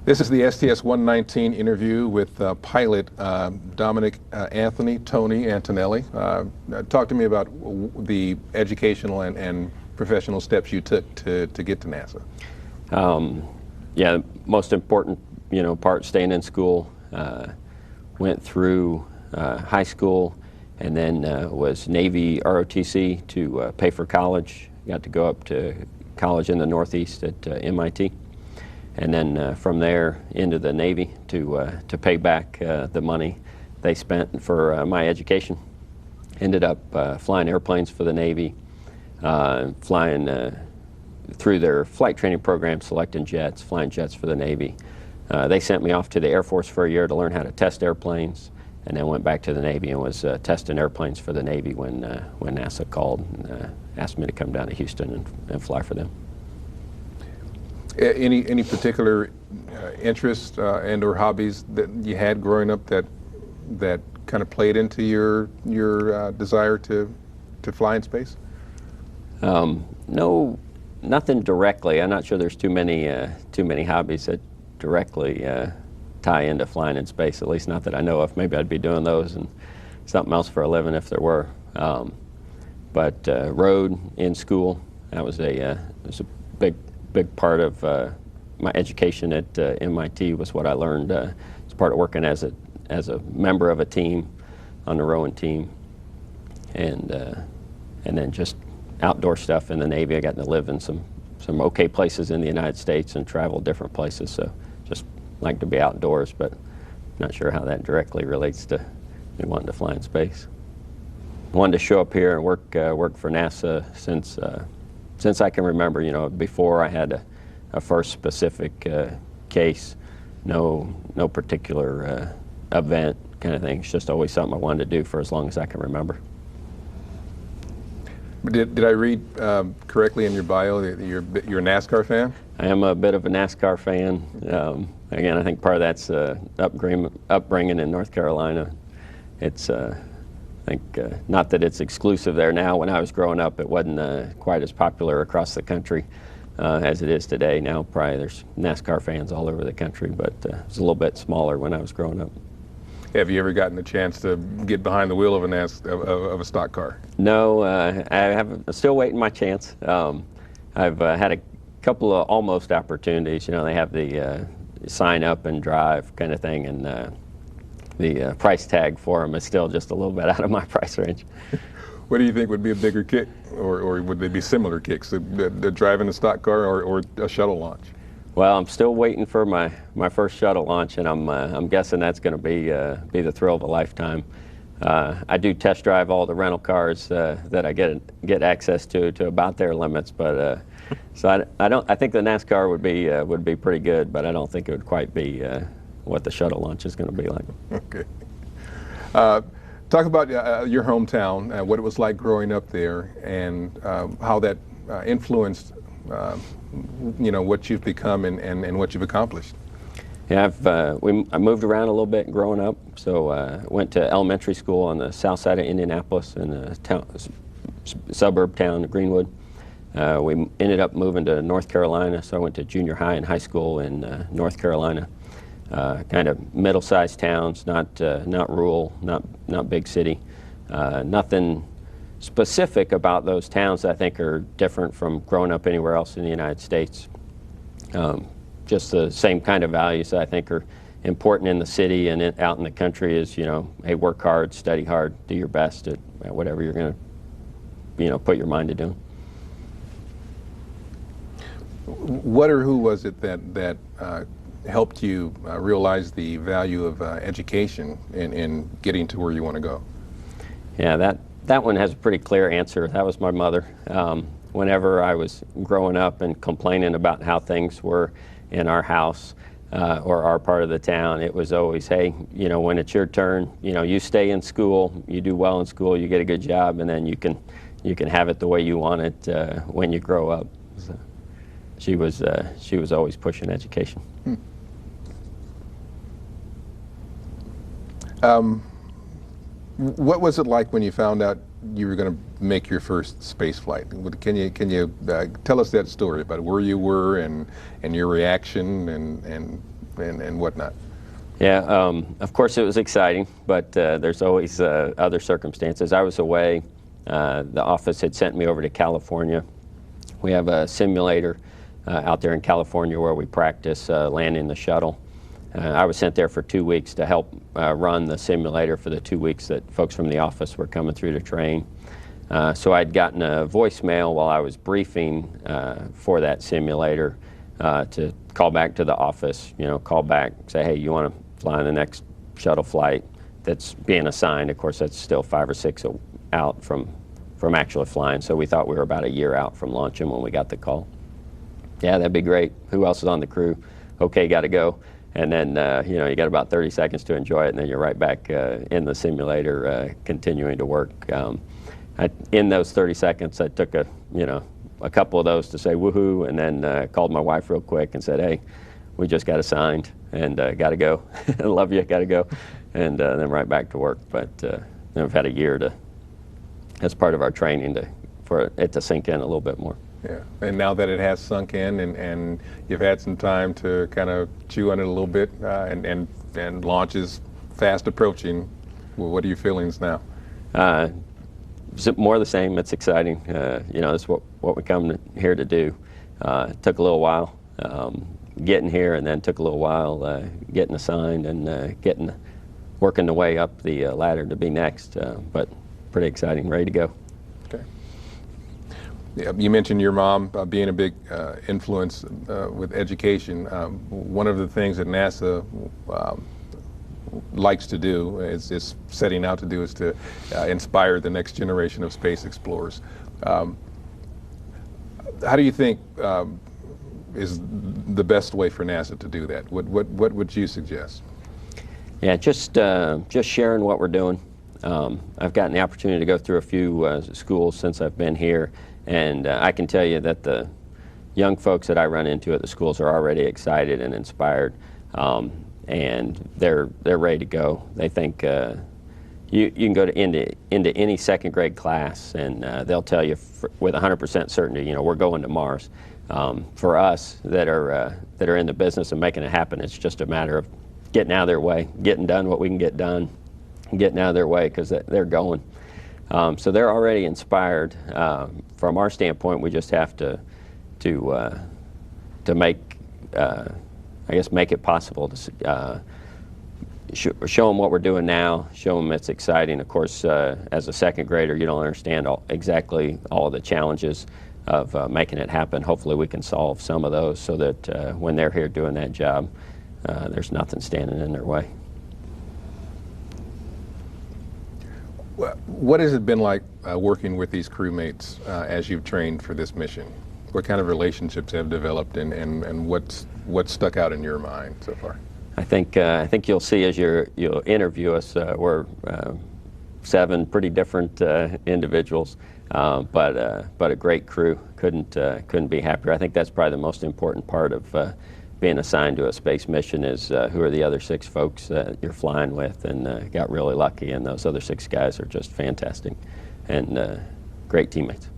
This is the STS-119 interview with pilot Dominic Anthony Tony Antonelli. Talk to me about the educational and professional steps you took to get to NASA. Yeah, most important, part staying in school. Went through high school and then was Navy ROTC to pay for college. Got to go up to college in the Northeast at MIT. And then from there into the Navy to pay back the money they spent for my education. Ended up flying airplanes for the Navy, flying through their flight training program, selecting jets, flying jets for the Navy. They sent me off to the Air Force for a year to learn how to test airplanes, and then went back to the Navy and was testing airplanes for the Navy when NASA called and asked me to come down to Houston and fly for them. Any particular interests and/or hobbies that you had growing up that kind of played into your desire to fly in space? No, nothing directly. I'm not sure there's too many hobbies that directly tie into flying in space. At least not that I know of. Maybe I'd be doing those and something else for a living if there were. But rode in school. That was a big part of my education at MIT. Was what I learned as part of working as a member of a team on the rowing team, and then just outdoor stuff in the Navy. I got to live in some okay places in the United States and travel different places. So just like to be outdoors, but not sure how that directly relates to me wanting to fly in space. Wanted to show up here and work for NASA since I can remember. Before I had a first specific case, no particular event kind of thing. It's just always something I wanted to do for as long as I can remember. Did I read correctly in your bio that you're a NASCAR fan? I am a bit of a NASCAR fan. Again, I think part of that's upbringing in North Carolina. It's I think not that it's exclusive there now. When I was growing up, it wasn't quite as popular across the country as it is today. Now probably there's NASCAR fans all over the country, but it was a little bit smaller when I was growing up. Have you ever gotten the chance to get behind the wheel of a stock car? No, I haven't. I'm still waiting my chance. I've had a couple of almost opportunities. They have the sign up and drive kind of thing, and the price tag for them is still just a little bit out of my price range. What do you think would be a bigger kick, or would they be similar kicks, the driving a stock car or a shuttle launch? Well, I'm still waiting for my first shuttle launch, and I'm guessing that's going to be the thrill of a lifetime. I do test drive all the rental cars that I get access to about their limits, but so I think the NASCAR would be pretty good, but I don't think it would quite be what the shuttle launch is going to be like. Okay. Talk about your hometown, what it was like growing up there, and how that influenced what you've become and what you've accomplished. Yeah, I moved around a little bit growing up. So went to elementary school on the south side of Indianapolis in a suburb town, Greenwood. We ended up moving to North Carolina, so I went to junior high and high school in North Carolina. Kind of middle-sized towns, not rural, not big city. Nothing specific about those towns that I think are different from growing up anywhere else in the United States. Just the same kind of values that I think are important in the city and out in the country is, hey, work hard, study hard, do your best at whatever you're going to, put your mind to doing. What or who was it that helped you realize the value of education in getting to where you want to go? Yeah, that one has a pretty clear answer. That was my mother. Whenever I was growing up and complaining about how things were in our house or our part of the town, it was always, hey, when it's your turn, you stay in school, you do well in school, you get a good job, and then you can have it the way you want it when you grow up. So she was always pushing education. What was it like when you found out you were going to make your first space flight? Can you tell us that story about where you were and your reaction and and whatnot? Yeah, of course it was exciting, but there's always other circumstances. I was away. The office had sent me over to California. We have a simulator out there in California where we practice landing the shuttle. I was sent there for 2 weeks to help run the simulator for the 2 weeks that folks from the office were coming through to train. So I'd gotten a voicemail while I was briefing for that simulator to call back to the office, call back, say, hey, you want to fly on the next shuttle flight that's being assigned. Of course, that's still 5 or 6 out from actually flying. So we thought we were about a year out from launching when we got the call. Yeah, that'd be great. Who else is on the crew? Okay, got to go. And then, you got about 30 seconds to enjoy it, and then you're right back in the simulator continuing to work. In those 30 seconds, I took a couple of those to say woohoo, and then called my wife real quick and said, hey, we just got assigned and got to go. Love you, got to go. And then right back to work. But then we've had a year as part of our training for it to sink in a little bit more. Yeah, and now that it has sunk in and you've had some time to kind of chew on it a little bit, and launch is fast approaching, well, what are your feelings now? More of the same. It's exciting. That's what we come here to do. It took a little while getting here, and then took a little while getting assigned and working the way up the ladder to be next. But pretty exciting, ready to go. Okay. Yeah, you mentioned your mom being a big influence with education. One of the things that NASA likes to do, is setting out to do, is to inspire the next generation of space explorers. How do you think is the best way for NASA to do that? What would you suggest? Yeah, just sharing what we're doing. I've gotten the opportunity to go through a few schools since I've been here, and I can tell you that the young folks that I run into at the schools are already excited and inspired, and they're ready to go. They think you can go into any second grade class, and they'll tell you with 100% certainty, we're going to Mars. For us that are in the business of making it happen, it's just a matter of getting out of their way, getting done what we can get done, getting out of their way, because they're going. So they're already inspired. From our standpoint, we just have to make, make it possible to show them what we're doing now, show them it's exciting. Of course, as a second grader, you don't understand exactly all of the challenges of making it happen. Hopefully we can solve some of those so that when they're here doing that job, there's nothing standing in their way. What has it been like working with these crewmates as you've trained for this mission? What kind of relationships have developed, and what's stuck out in your mind so far? I think you'll see as you'll interview us. We're 7 pretty different individuals, but a great crew. Couldn't be happier. I think that's probably the most important part of being assigned to a space mission is who are the other 6 folks that you're flying with, and got really lucky, and those other 6 guys are just fantastic and great teammates.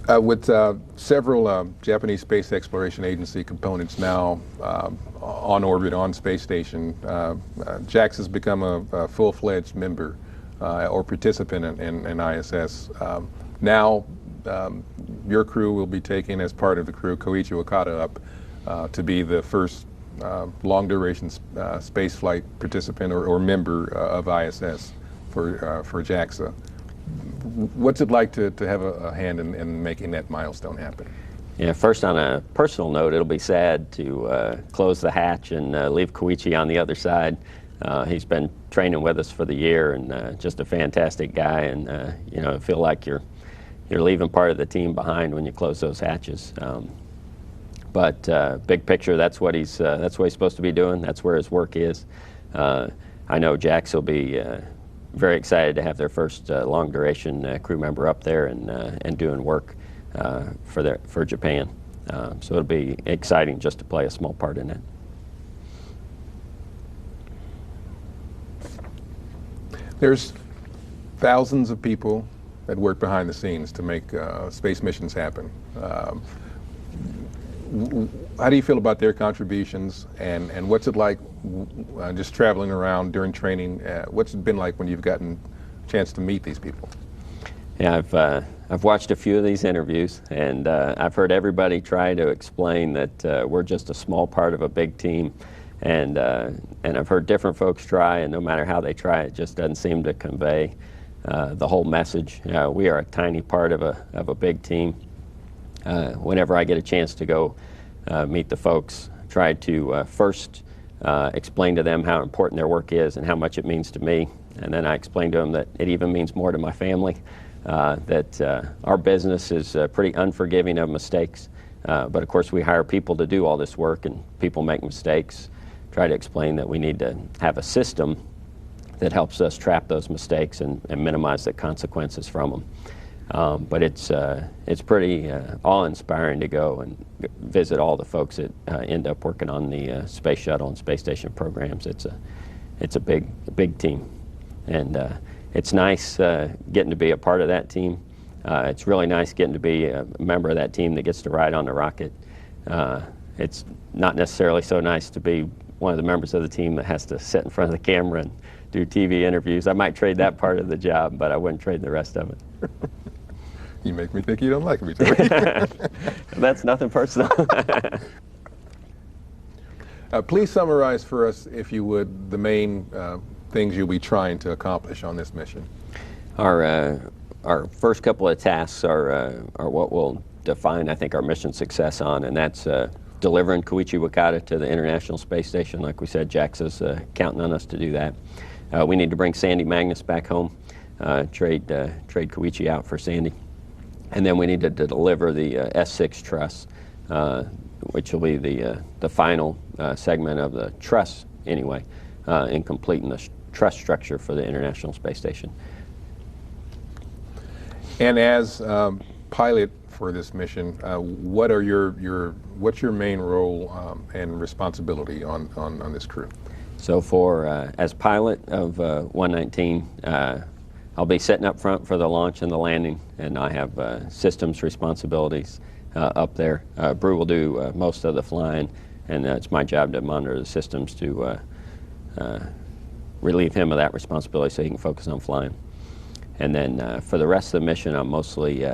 With several Japanese Space Exploration Agency components now on orbit, on space station, JAXA has become a full-fledged member or participant in ISS. Now, your crew will be taking as part of the crew Koichi Wakata up to be the first long-duration space flight participant or member of ISS for JAXA. What's it like to have a hand in making that milestone happen? Yeah, first on a personal note, it'll be sad to close the hatch and leave Koichi on the other side. He's been training with us for the year, and just a fantastic guy, and feel like you're leaving part of the team behind when you close those hatches. But big picture, that's what he's supposed to be doing. That's where his work is. I know JAXA will be very excited to have their first long duration crew member up there and doing work for Japan. So it'll be exciting just to play a small part in it. There's thousands of people that work behind the scenes to make space missions happen. How do you feel about their contributions, and what's it like just traveling around during training? What's it been like when you've gotten a chance to meet these people? Yeah, I've watched a few of these interviews, and I've heard everybody try to explain that we're just a small part of a big team, and I've heard different folks try, and no matter how they try, it just doesn't seem to convey the whole message. We are a tiny part of a big team. Whenever I get a chance to go meet the folks, try to first explain to them how important their work is and how much it means to me, and then I explain to them that it even means more to my family. That our business is pretty unforgiving of mistakes, but of course we hire people to do all this work, and people make mistakes. Try to explain that we need to have a system that helps us trap those mistakes and minimize the consequences from them. But it's pretty awe-inspiring to go and visit all the folks that end up working on the space shuttle and space station programs. It's a big team, and it's nice getting to be a part of that team. It's really nice getting to be a member of that team that gets to ride on the rocket. It's not necessarily so nice to be one of the members of the team that has to sit in front of the camera and do TV interviews. I might trade that part of the job, but I wouldn't trade the rest of it. You make me think you don't like me, Tony. That's nothing personal. Please summarize for us, if you would, the main things you'll be trying to accomplish on this mission. Our first couple of tasks are what will define, I think, our mission success on, and that's delivering Koichi Wakata to the International Space Station. Like we said, JAXA's counting on us to do that. We need to bring Sandy Magnus back home, trade Koichi out for Sandy. And then we need to deliver the S6 truss, which will be the final segment of the truss, anyway, in completing the truss structure for the International Space Station. And as pilot for this mission, what's your main role and responsibility on this crew? So as pilot of 119, I'll be sitting up front for the launch and the landing, and I have systems responsibilities up there. Brew will do most of the flying, and it's my job to monitor the systems to relieve him of that responsibility so he can focus on flying. And then for the rest of the mission, I'm mostly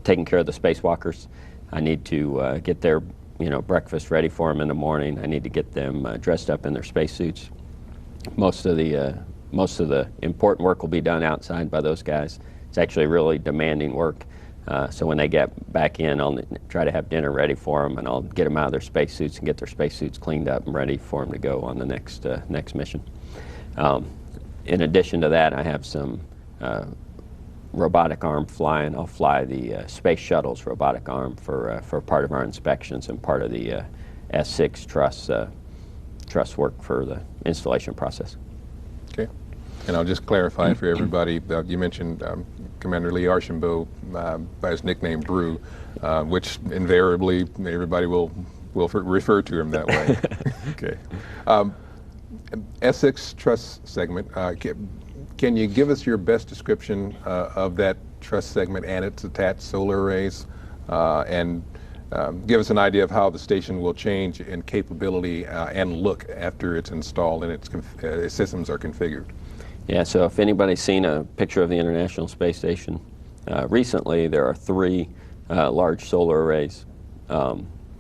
taking care of the spacewalkers. I need to get their breakfast ready for them in the morning. I need to get them dressed up in their spacesuits. Most of the important work will be done outside by those guys. It's actually really demanding work. So when they get back in, I'll try to have dinner ready for them, and I'll get them out of their spacesuits and get their spacesuits cleaned up and ready for them to go on the next mission. In addition to that, I have some robotic arm flying. I'll fly the space shuttle's robotic arm for part of our inspections and part of the S6 truss work for the installation process. Okay. And I'll just clarify for everybody, you mentioned Commander Lee Archambault by his nickname Brew, which invariably everybody will refer to him that way. Okay. S6 truss segment, can you give us your best description of that truss segment and its attached solar arrays, and give us an idea of how the station will change in capability and look after it's installed and its systems are configured? Yeah, so if anybody's seen a picture of the International Space Station, recently there are 3 large solar arrays.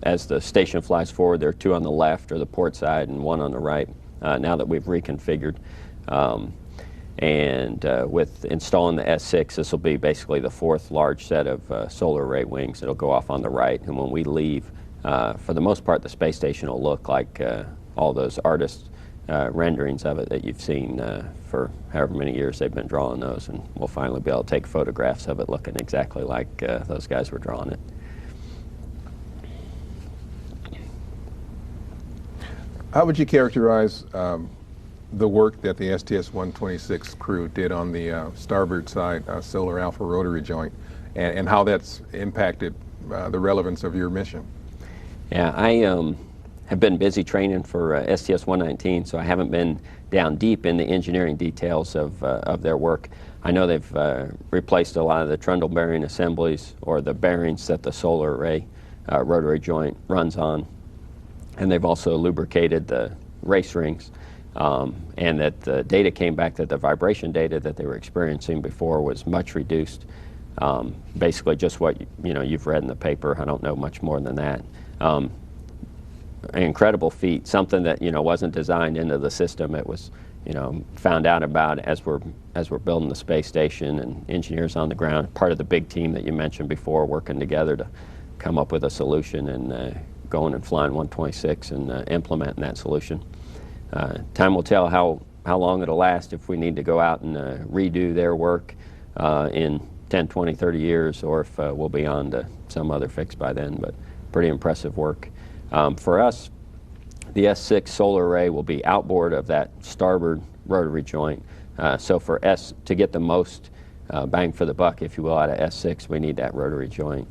As the station flies forward, there are 2 on the left or the port side and 1 on the right, now that we've reconfigured. And with installing the S6, this will be basically the 4th large set of solar array wings. It'll go off on the right, and when we leave, for the most part, the space station will look like all those artists' renderings of it that you've seen for however many years they've been drawing those, and we'll finally be able to take photographs of it looking exactly like those guys were drawing it. How would you characterize the work that the STS-126 crew did on the starboard side solar alpha rotary joint, and how that's impacted the relevance of your mission? Yeah, I have been busy training for STS-119, so I haven't been down deep in the engineering details of their work. I know they've replaced a lot of the trundle bearing assemblies or the bearings that the solar array rotary joint runs on, and they've also lubricated the race rings, and that the data came back that the vibration data that they were experiencing before was much reduced. Basically just what you've read in the paper. I don't know much more than that. An incredible feat, something that wasn't designed into the system. It was found out about as we're building the space station, and engineers on the ground, part of the big team that you mentioned before, working together to come up with a solution and going and flying 126 and implementing that solution. Time will tell how long it'll last, if we need to go out and redo their work in 10, 20, 30 years, or if we'll be on to some other fix by then. But pretty impressive work. For us, the S6 solar array will be outboard of that starboard rotary joint. So to get the most bang for the buck, if you will, out of S6, we need that rotary joint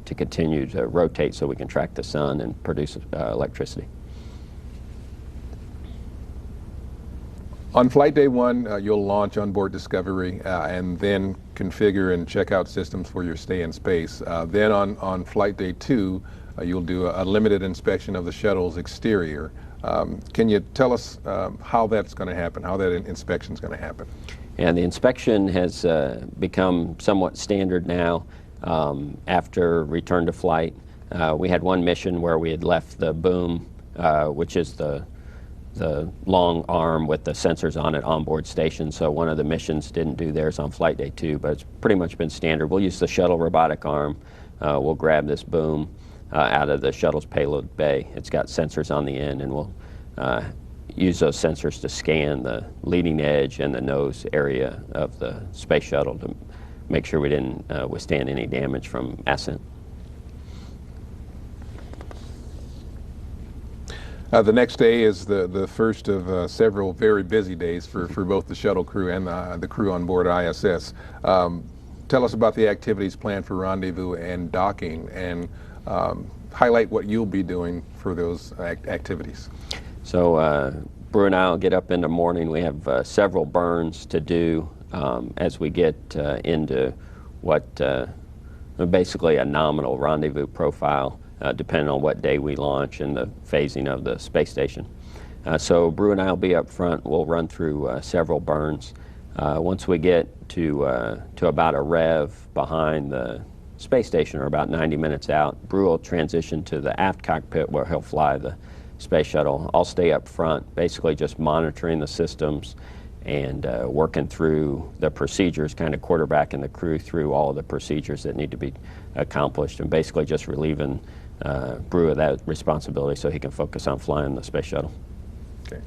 to continue to rotate so we can track the sun and produce electricity. On flight day 1, you'll launch onboard Discovery and then configure and check out systems for your stay in space. Then on flight day 2, you'll do a limited inspection of the shuttle's exterior. Can you tell us how that's going to happen, how that inspection is going to happen? And the inspection has become somewhat standard now after return to flight. We had one mission where we had left the boom, which is the long arm with the sensors on it onboard station. So one of the missions didn't do theirs on flight day 2, but it's pretty much been standard. We'll use the shuttle robotic arm. We'll grab this boom out of the shuttle's payload bay. It's got sensors on the end, and we'll use those sensors to scan the leading edge and the nose area of the space shuttle to make sure we didn't withstand any damage from ascent. The next day is the first of several very busy days for both the shuttle crew and the crew on board ISS. Tell us about the activities planned for rendezvous and docking, and highlight what you'll be doing for those activities. So Brew and I will get up in the morning. We have several burns to do as we get into what basically a nominal rendezvous profile, depending on what day we launch and the phasing of the space station. So Brew and I will be up front. We'll run through several burns. Once we get to about a rev behind the space station, or about 90 minutes out, Brew will transition to the aft cockpit where he'll fly the space shuttle. I'll stay up front, basically just monitoring the systems and working through the procedures, kind of quarterbacking the crew through all of the procedures that need to be accomplished, and basically just relieving Brew of that responsibility so he can focus on flying the space shuttle. Okay.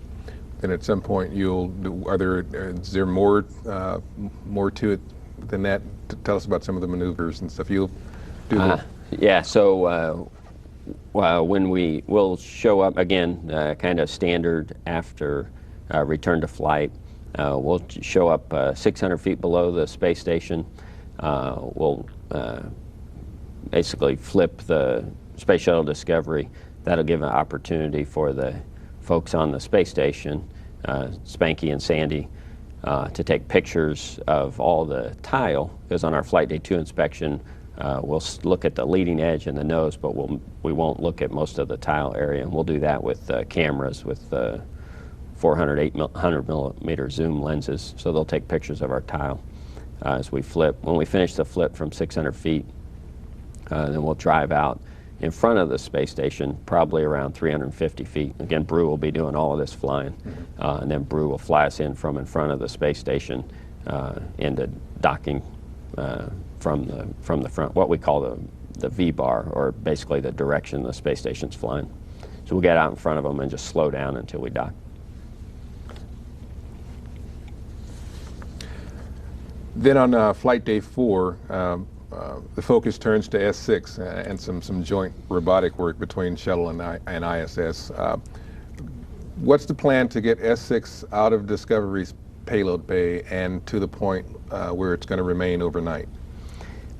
And at some point, is there more to it than that? Tell us about some of the maneuvers and stuff you'll do. Yeah. So when we'll show up again, kind of standard after return to flight. We'll show up 600 feet below the space station. We'll basically flip the Space Shuttle Discovery. That'll give an opportunity for the folks on the space station, Spanky and Sandy, to take pictures of all the tile, because on our Flight Day 2 inspection, we'll look at the leading edge and the nose, but we won't look at most of the tile area. And we'll do that with cameras with 400, 800 millimeter zoom lenses, so they'll take pictures of our tile as we flip. When we finish the flip from 600 feet, then we'll drive out in front of the space station, probably around 350 feet. Again, Brew will be doing all of this flying, and then Brew will fly us in from in front of the space station into docking from the front, what we call the V-bar, or basically the direction the space station's flying. So we'll get out in front of them and just slow down until we dock. Then on Flight Day 4, the focus turns to S6 and some joint robotic work between Shuttle and ISS. What's the plan to get S6 out of Discovery's payload bay and to the point where it's going to remain overnight?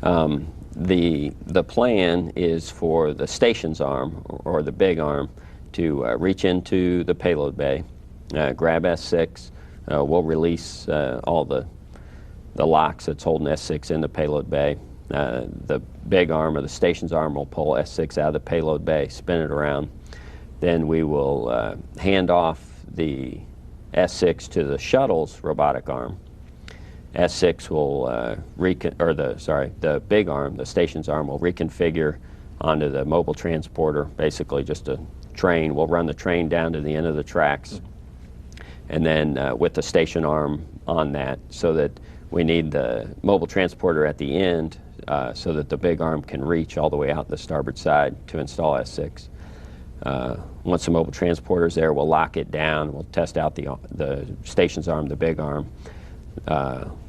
The plan is for the station's arm, or the big arm, to reach into the payload bay, grab S6. We'll release all the locks that's holding S6 in the payload bay. The big arm or the station's arm will pull S6 out of the payload bay, spin it around. Then we will hand off the S6 to the shuttle's robotic arm. S6 will the big arm, the station's arm, will reconfigure onto the mobile transporter, basically just a train. We'll run the train down to the end of the tracks, and then with the station arm on that, so that we need the mobile transporter at the end so that the big arm can reach all the way out the starboard side to install S6. Once the mobile transporter is there, we'll lock it down. We'll test out the station's arm, the big arm.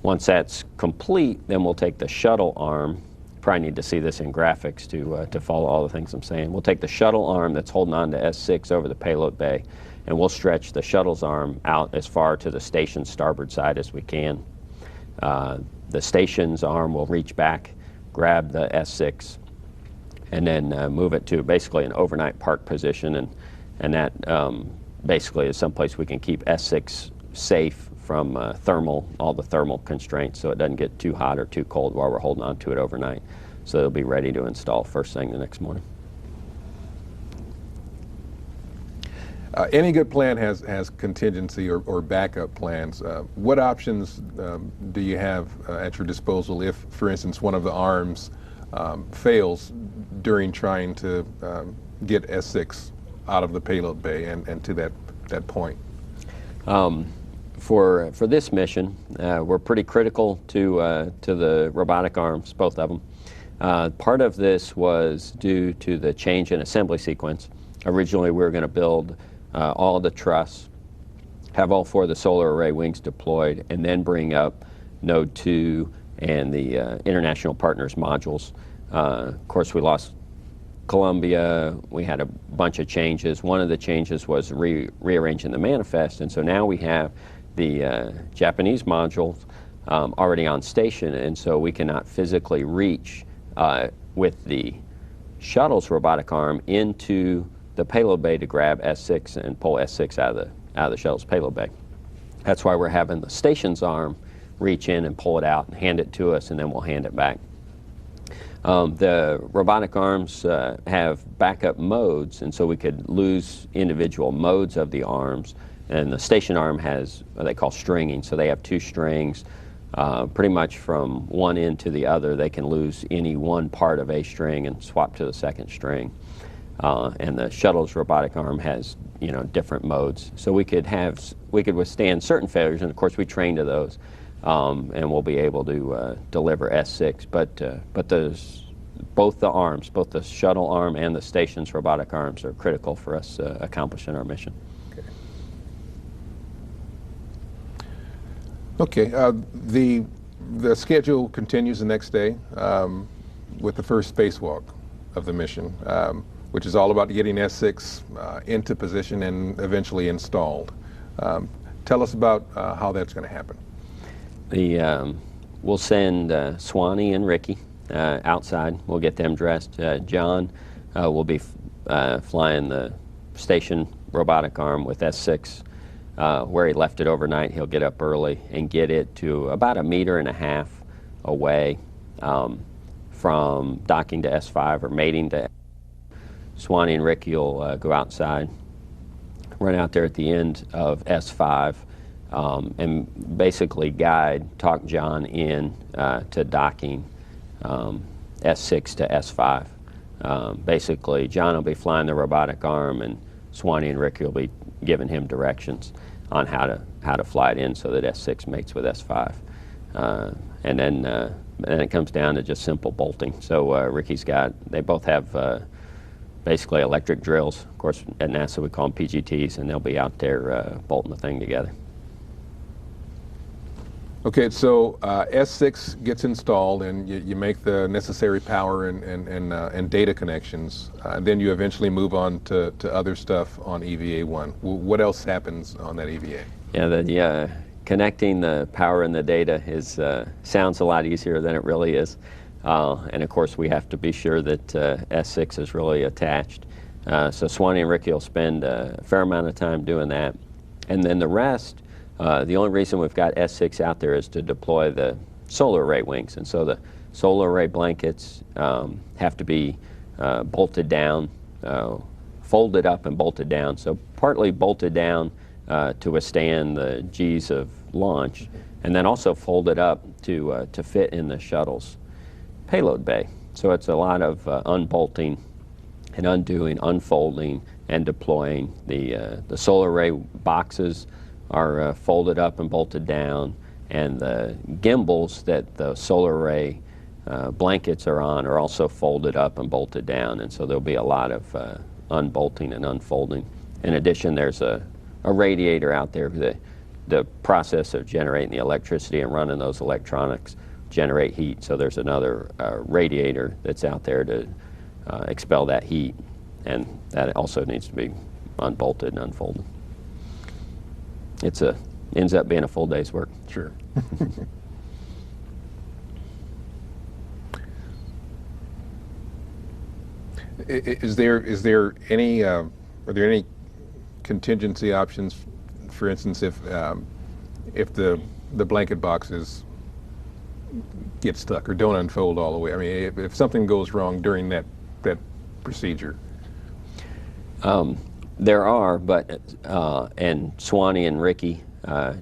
Once that's complete, then we'll take the shuttle arm. Probably need to see this in graphics to follow all the things I'm saying. We'll take the shuttle arm that's holding on to S6 over the payload bay, and we'll stretch the shuttle's arm out as far to the station's starboard side as we can. The station's arm will reach back, grab the S6, and then move it to basically an overnight park position, and that basically is someplace we can keep S6 safe from all the thermal constraints, so it doesn't get too hot or too cold while we're holding on to it overnight. So it'll be ready to install first thing the next morning. Any good plan has contingency or backup plans. What options do you have at your disposal if, for instance, one of the arms fails during trying to get S6 out of the payload bay and to that point? For this mission, we're pretty critical to the robotic arms, both of them. Part of this was due to the change in assembly sequence. Originally, we were going to build all the truss, have all 4 of the solar array wings deployed, and then bring up Node 2 and the international partners modules. Of course, we lost Columbia. We had a bunch of changes. One of the changes was rearranging the manifest, and so now we have the Japanese modules already on station, and so we cannot physically reach with the shuttle's robotic arm into the payload bay to grab S6 and pull S6 out of the shuttle's payload bay. That's why we're having the station's arm reach in and pull it out and hand it to us, and then we'll hand it back. The robotic arms have backup modes, and so we could lose individual modes of the arms. And the station arm has what they call stringing, so they have 2 strings. Pretty much from one end to the other, they can lose any one part of a string and swap to the second string. And the shuttle's robotic arm has, different modes. So we could withstand certain failures, and of course we train to those, and we'll be able to deliver S6. But both the arms, both the shuttle arm and the station's robotic arms, are critical for us accomplishing our mission. Okay. The schedule continues the next day with the first spacewalk of the mission, which is all about getting S6 into position and eventually installed. Tell us about how that's going to happen. We'll send Swanee and Ricky outside. We'll get them dressed. John will be flying the station robotic arm with S6. Where he left it overnight, he'll get up early and get it to about 1.5 meters away from docking to S5 or mating to. Swanee and Ricky will go outside, run out there at the end of S5, and basically talk John in to docking S6 to S5. Basically, John will be flying the robotic arm, and Swanee and Ricky will be giving him directions on how to fly it in so that S6 mates with S5. And then it comes down to just simple bolting. So they both have basically electric drills. Of course, at NASA we call them PGTs, and they'll be out there bolting the thing together. Okay, so S6 gets installed, and you make the necessary power and data connections. And then you eventually move on to other stuff on EVA-1. What else happens on that EVA? Yeah, connecting the power and the data sounds a lot easier than it really is. And of course, we have to be sure that S6 is really attached. So Swanee and Ricky will spend a fair amount of time doing that. And then the rest, the only reason we've got S6 out there is to deploy the solar array wings. And so the solar array blankets have to be bolted down, folded up and bolted down. So partly bolted down to withstand the G's of launch, and then also folded up to fit in the shuttle's payload bay. So it's a lot of unbolting and undoing, unfolding, and deploying. The solar array boxes are folded up and bolted down, and the gimbals that the solar array blankets are on are also folded up and bolted down, and so there'll be a lot of unbolting and unfolding. In addition, there's a radiator out there. The process of generating the electricity and running those electronics generate heat, so there's another radiator that's out there to expel that heat, and that also needs to be unbolted and unfolded. Ends up being a full day's work. Sure. Is there any are there any contingency options? For instance, if the blanket boxes get stuck or don't unfold all the way. I mean, if something goes wrong during that procedure. There are, but and Swanee and Ricky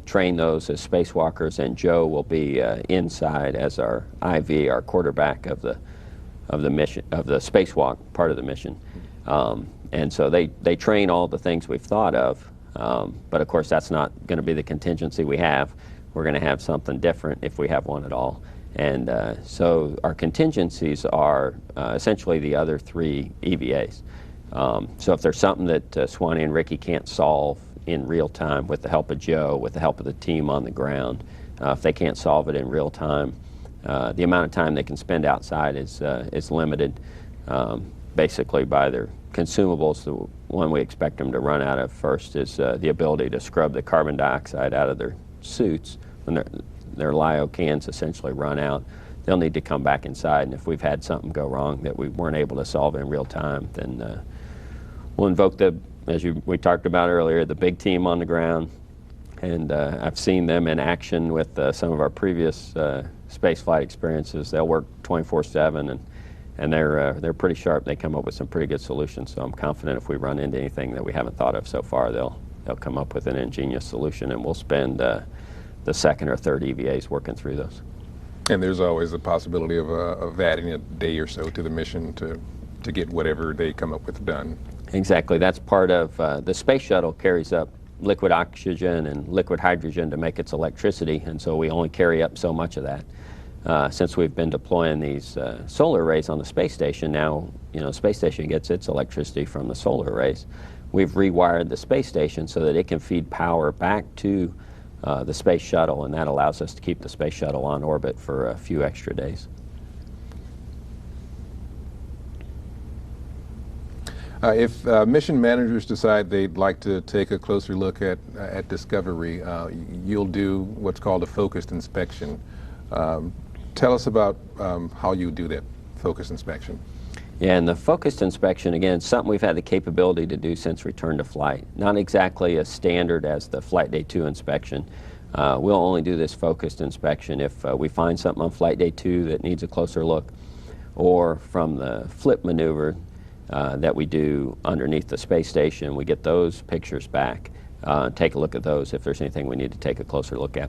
train those as spacewalkers, and Joe will be inside as our IV, our quarterback of the mission, of the spacewalk part of the mission. And so they train all the things we've thought of, but of course that's not going to be the contingency we have. We're going to have something different if we have one at all. And so our contingencies are essentially the other three EVAs. So if there's something that Swanee and Ricky can't solve in real time with the help of Joe, with the help of the team on the ground, if they can't solve it in real time, the amount of time they can spend outside is limited, basically by their consumables. The one we expect them to run out of first is the ability to scrub the carbon dioxide out of their suits. When their LiO cans essentially run out, they'll need to come back inside, and if we've had something go wrong that we weren't able to solve in real time, then we'll invoke we talked about earlier, the big team on the ground. And I've seen them in action with some of our previous space flight experiences. They'll work 24/7, and they're pretty sharp. They come up with some pretty good solutions. So I'm confident if we run into anything that we haven't thought of so far, they'll come up with an ingenious solution, and we'll spend the second or third EVAs working through those. And there's always the possibility of adding a day or so to the mission to get whatever they come up with done. Exactly. That's part of the space shuttle carries up liquid oxygen and liquid hydrogen to make its electricity, and so we only carry up so much of that. Since we've been deploying these solar arrays on the space station, now the space station gets its electricity from the solar arrays. We've rewired the space station so that it can feed power back to the space shuttle, and that allows us to keep the space shuttle on orbit for a few extra days. If mission managers decide they'd like to take a closer look at Discovery, you'll do what's called a focused inspection. Tell us about how you do that focused inspection. Yeah, and the focused inspection, again, is something we've had the capability to do since return to flight. Not exactly as standard as the Flight Day 2 inspection. We'll only do this focused inspection if we find something on Flight Day 2 that needs a closer look, or from the flip maneuver that we do underneath the space station. We get those pictures back, take a look at those if there's anything we need to take a closer look at.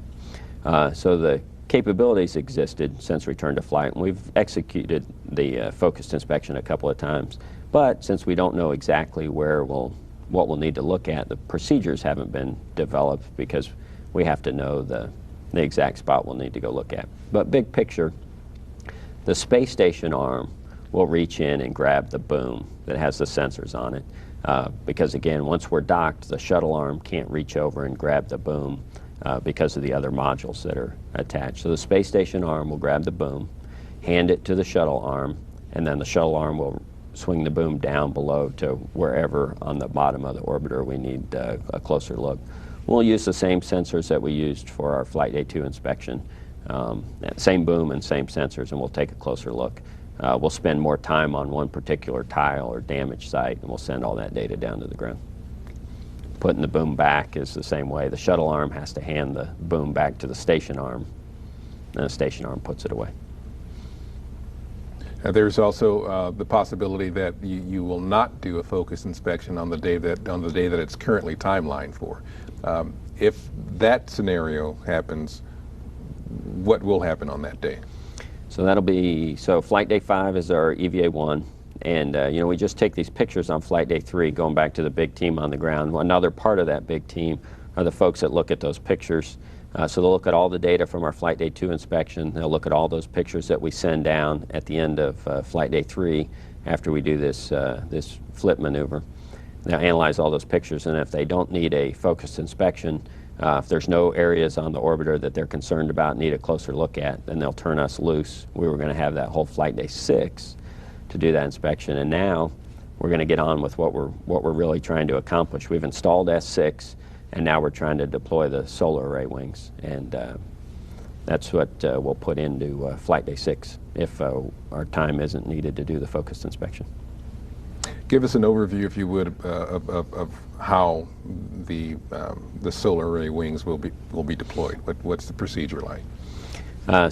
So the capabilities existed since return to flight, and we've executed the focused inspection a couple of times. But since we don't know exactly what we'll need to look at, the procedures haven't been developed because we have to know the exact spot we'll need to go look at. But big picture, the space station arm will reach in and grab the boom that has the sensors on it. Because again, once we're docked, the shuttle arm can't reach over and grab the boom because of the other modules that are attached. So the space station arm will grab the boom, hand it to the shuttle arm, and then the shuttle arm will swing the boom down below to wherever on the bottom of the orbiter we need a closer look. We'll use the same sensors that we used for our Flight Day 2 inspection, same boom and same sensors, and we'll take a closer look. we'll spend more time on one particular tile or damage site, and we'll send all that data down to the ground. Putting the boom back is the same way. The shuttle arm has to hand the boom back to the station arm, and the station arm puts it away. There's also the possibility that you will not do a focus inspection on the day that it's currently timelined for. If that scenario happens, what will happen on that day? So that'll be, so Flight Day 5 is our EVA 1, and we just take these pictures on Flight Day 3, going back to the big team on the ground. Another part of that big team are the folks that look at those pictures. So they'll look at all the data from our Flight Day 2 inspection. They'll look at all those pictures that we send down at the end of Flight Day 3 after we do this flip maneuver. They'll analyze all those pictures, and if they don't need a focused inspection, if there's no areas on the orbiter that they're concerned about, need a closer look at, then they'll turn us loose. We were going to have that whole Flight Day 6 to do that inspection, and now we're going to get on with what we're really trying to accomplish. We've installed S6, and now we're trying to deploy the solar array wings, and that's what we'll put into Flight Day 6 if our time isn't needed to do the focused inspection. Give us an overview, if you would, of how the solar array wings will be deployed. What's the procedure like?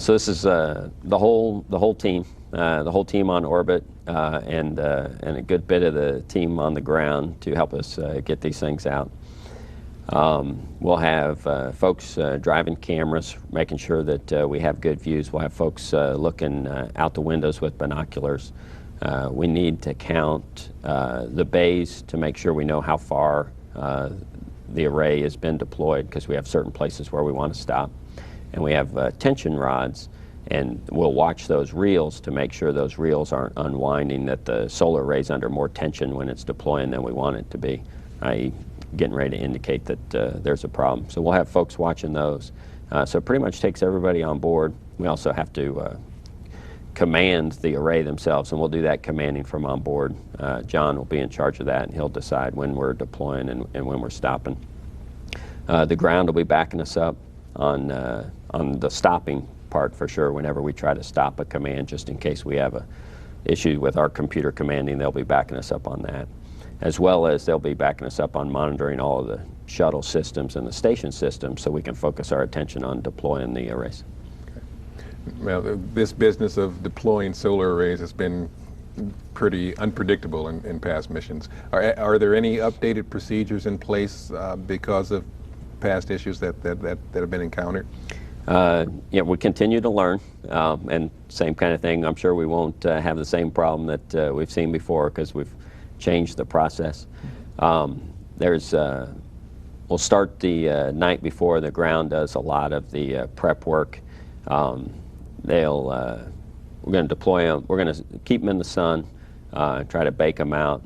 So this is the whole team, the whole team on orbit, and a good bit of the team on the ground to help us get these things out. We'll have folks driving cameras, making sure that we have good views. We'll have folks looking out the windows with binoculars. We need to count the bays to make sure we know how far the array has been deployed, because we have certain places where we want to stop. And we have tension rods, and we'll watch those reels to make sure those reels aren't unwinding, that the solar array's under more tension when it's deploying than we want it to be, i.e. getting ready to indicate that there's a problem. So we'll have folks watching those. So it pretty much takes everybody on board. We also have to command the array themselves, and we'll do that commanding from on board. John will be in charge of that, and he'll decide when we're deploying and when we're stopping. The ground will be backing us up on the stopping part for sure. Whenever we try to stop a command, just in case we have a issue with our computer commanding, they'll be backing us up on that, as well as they'll be backing us up on monitoring all of the shuttle systems and the station systems, so we can focus our attention on deploying the arrays. Well, this business of deploying solar arrays has been pretty unpredictable in past missions. Are there any updated procedures in place because of past issues that have been encountered? Yeah, we continue to learn, and same kind of thing. I'm sure we won't have the same problem that we've seen before, because we've changed the process. We'll start the night before. The ground does a lot of the prep work. We're going to deploy them. We're going to keep them in the sun, try to bake them out,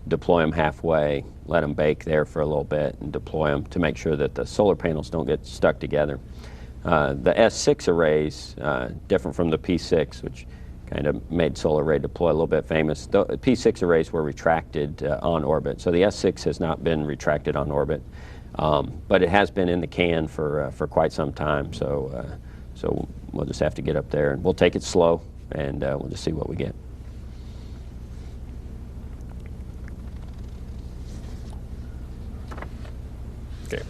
deploy them halfway, let them bake there for a little bit, and deploy them to make sure that the solar panels don't get stuck together. The S6 arrays, different from the P6, which kind of made solar array deploy a little bit famous. The P6 arrays were retracted on orbit, so the S6 has not been retracted on orbit, but it has been in the can for quite some time. So we'll just have to get up there, and we'll take it slow, and we'll just see what we get. Okay.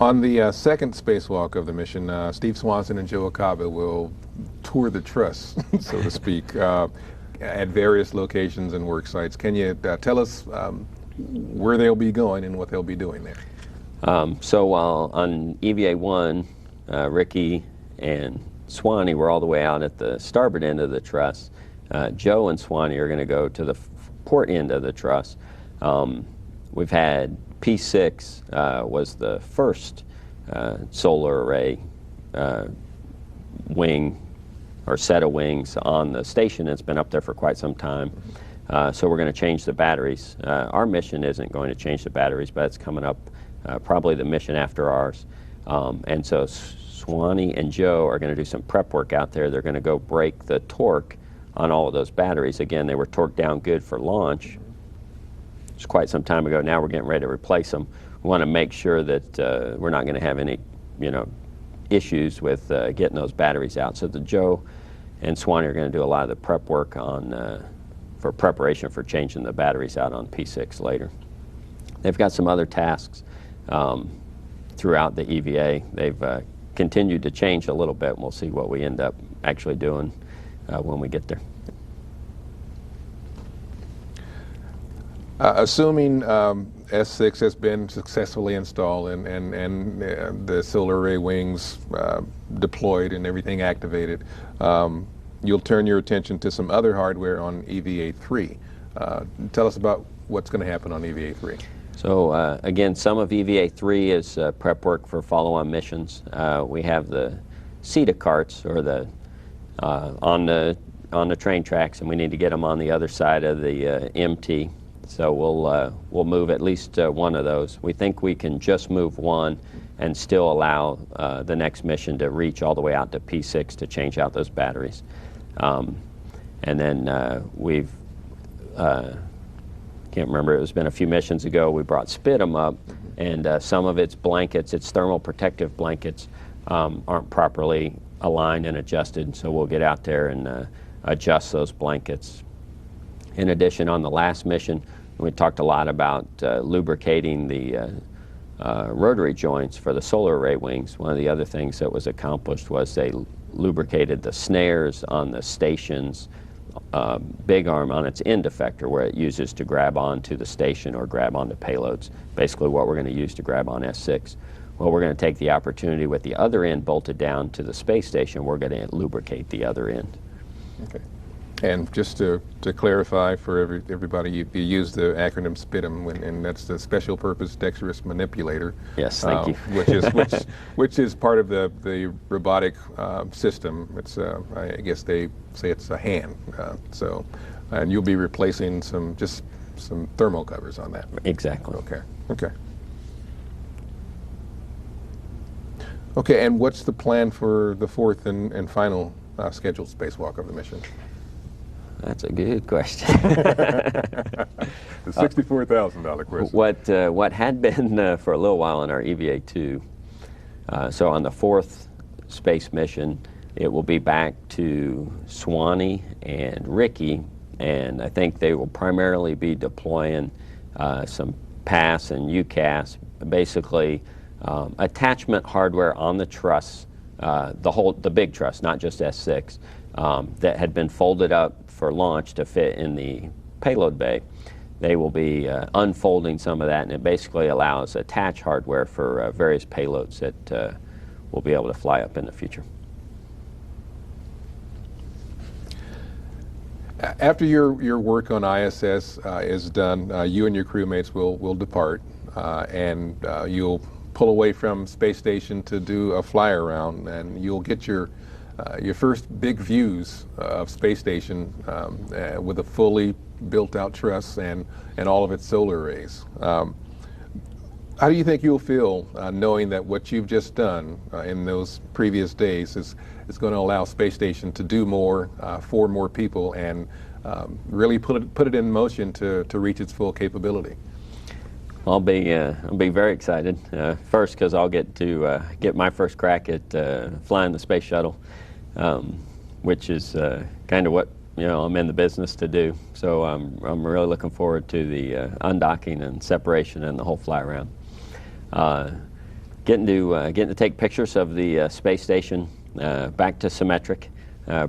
On the second spacewalk of the mission, Steve Swanson and Joe Acaba will tour the truss, so to speak, at various locations and work sites. Can you tell us where they'll be going and what they'll be doing there? So while on EVA-1, Ricky and Swanee were all the way out at the starboard end of the truss, Joe and Swanee are going to go to the port end of the truss. We've had P6 was the first solar array wing or set of wings on the station. It's been up there for quite some time. So we're going to change the batteries. Our mission isn't going to change the batteries, but it's coming up probably the mission after ours. And so Swanee and Joe are going to do some prep work out there. They're going to go break the torque on all of those batteries. Again, they were torqued down good for launch. It's quite some time ago. Now we're getting ready to replace them. We want to make sure that we're not going to have any, issues with getting those batteries out. So the Joe and Swanee are going to do a lot of the prep work on for preparation for changing the batteries out on P6 later. They've got some other tasks throughout the EVA. They've continued to change a little bit, and we'll see what we end up actually doing when we get there. Assuming S6 has been successfully installed and the solar array wings deployed and everything activated, you'll turn your attention to some other hardware on EVA-3. Tell us about what's going to happen on EVA-3. So again, some of EVA-3 is prep work for follow-on missions. We have the CETA carts, or the on the train tracks, and we need to get them on the other side of the MT. So we'll move at least one of those. We think we can just move one and still allow the next mission to reach all the way out to P6 to change out those batteries. And then we've, can't remember, it's been a few missions ago, we brought SPIDM up, and some of its blankets, its thermal protective blankets, aren't properly aligned and adjusted, so we'll get out there and adjust those blankets. In addition, on the last mission, we talked a lot about lubricating the rotary joints for the solar array wings. One of the other things that was accomplished was they lubricated the snares on the station's big arm on its end effector, where it uses to grab onto the station or grab onto payloads, basically what we're going to use to grab on S6. Well, we're going to take the opportunity with the other end bolted down to the space station, we're going to lubricate the other end. Okay. And just to clarify for everybody, you use the acronym SPIDM, and that's the Special Purpose Dexterous Manipulator. Yes, thank you. which is part of the robotic system. It's I guess they say it's a hand. And you'll be replacing some thermal covers on that. Exactly. Okay. Okay. Okay. And what's the plan for the fourth and final scheduled spacewalk of the mission? That's a good question. The $64,000 question. What had been for a little while in our EVA-2, so on the fourth space mission, it will be back to Swanee and Ricky, and I think they will primarily be deploying some PAS and UCAS, basically attachment hardware on the truss, the big truss, not just S6, that had been folded up for launch to fit in the payload bay. They will be unfolding some of that, and it basically allows attach hardware for various payloads that will be able to fly up in the future. After your work on ISS is done, you and your crewmates will depart, and you'll pull away from space station to do a fly around, and you'll get your first big views of space station with a fully built-out truss and all of its solar arrays. How do you think you'll feel knowing that what you've just done in those previous days is going to allow space station to do more for more people and really put it in motion to reach its full capability? I'll be very excited. First, because I'll get to get my first crack at flying the space shuttle, which is kind of what I'm in the business to do. So I'm really looking forward to the undocking and separation and the whole fly around. Getting to take pictures of the space station back to symmetric.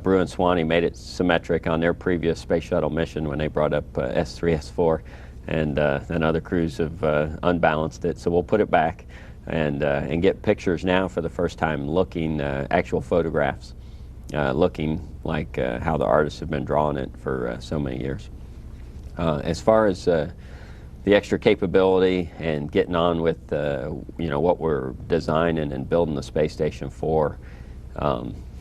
Brew and Swanee made it symmetric on their previous space shuttle mission when they brought up S3, S4, and then other crews have unbalanced it. So we'll put it back and get pictures now for the first time, looking actual photographs, looking like how the artists have been drawing it for so many years. As far as the extra capability and getting on with what we're designing and building the space station for,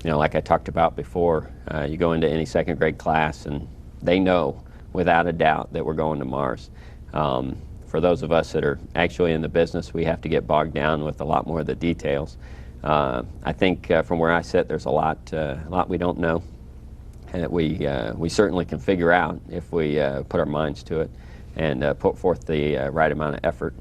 like I talked about before, you go into any second grade class and they know without a doubt that we're going to Mars. For those of us that are actually in the business, we have to get bogged down with a lot more of the details. I think from where I sit, there's a lot we don't know, and that we certainly can figure out if we put our minds to it and put forth the right amount of effort.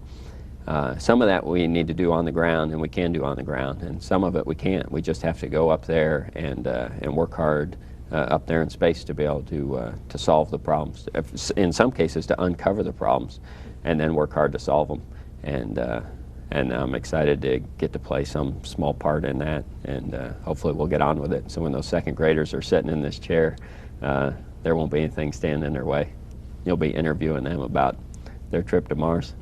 Some of that we need to do on the ground, and we can do on the ground, and some of it we can't. We just have to go up there and work hard up there in space to be able to solve the problems. In some cases, to uncover the problems, and then work hard to solve them. And I'm excited to get to play some small part in that, and hopefully we'll get on with it. So when those second graders are sitting in this chair, there won't be anything standing in their way. You'll be interviewing them about their trip to Mars.